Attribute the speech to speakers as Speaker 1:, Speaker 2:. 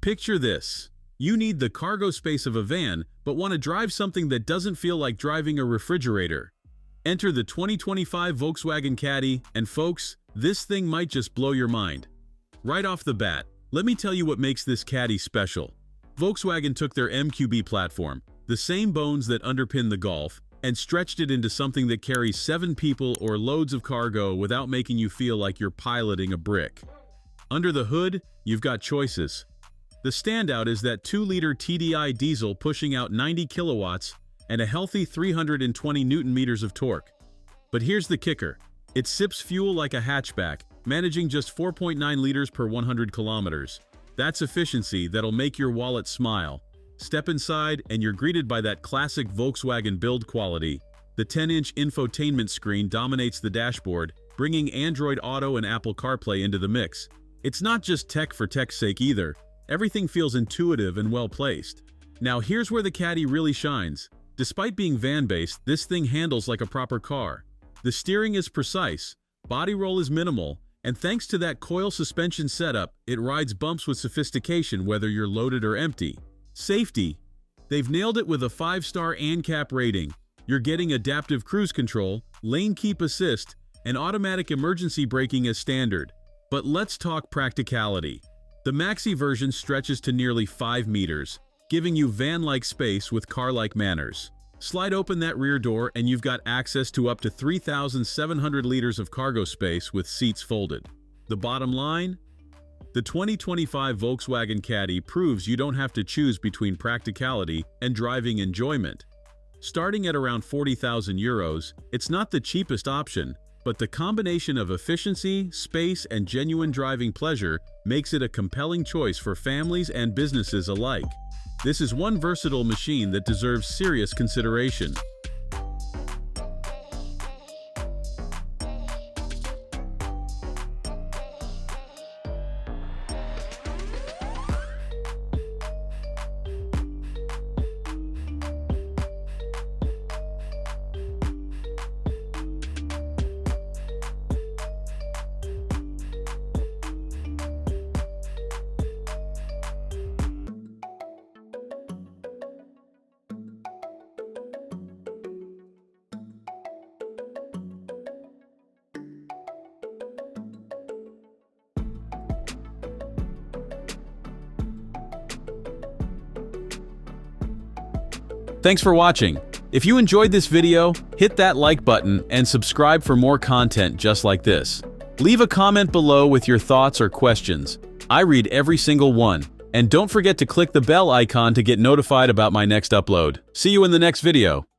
Speaker 1: Picture this. You need the cargo space of a van, but want to drive something that doesn't feel like driving a refrigerator. Enter the 2025 Volkswagen Caddy, and folks, this thing might just blow your mind. Right off the bat, let me tell you what makes this Caddy special. Volkswagen took their MQB platform, the same bones that underpin the Golf, and stretched it into something that carries 7 people or loads of cargo without making you feel like you're piloting a brick. Under the hood, you've got choices. The standout is that 2-liter TDI Diesel pushing out 90 kilowatts and a healthy 320 Newton-meters of torque. But here's the kicker. It sips fuel like a hatchback, managing just 4.9 liters per 100 kilometers. That's efficiency that'll make your wallet smile. Step inside and you're greeted by that classic Volkswagen build quality. The 10-inch infotainment screen dominates the dashboard, bringing Android Auto and Apple CarPlay into the mix. It's not just tech for tech's sake either. Everything feels intuitive and well-placed. Now here's where the Caddy really shines. Despite being van-based, this thing handles like a proper car. The steering is precise, body roll is minimal, and thanks to that coil suspension setup, it rides bumps with sophistication whether you're loaded or empty. Safety. They've nailed it with a 5-star ANCAP rating. You're getting adaptive cruise control, lane keep assist, and automatic emergency braking as standard. But let's talk practicality. The Maxi version stretches to nearly 5 meters, giving you van-like space with car-like manners. Slide open that rear door and you've got access to up to 3,700 liters of cargo space with seats folded. The bottom line? The 2025 Volkswagen Caddy proves you don't have to choose between practicality and driving enjoyment. Starting at around 40,000 euros, it's not the cheapest option, but the combination of efficiency, space, and genuine driving pleasure makes it a compelling choice for families and businesses alike. This is one versatile machine that deserves serious consideration. Thanks for watching. If you enjoyed this video, hit that like button and subscribe for more content just like this. Leave a comment below with your thoughts or questions. I read every single one. And don't forget to click the bell icon to get notified about my next upload. See you in the next video.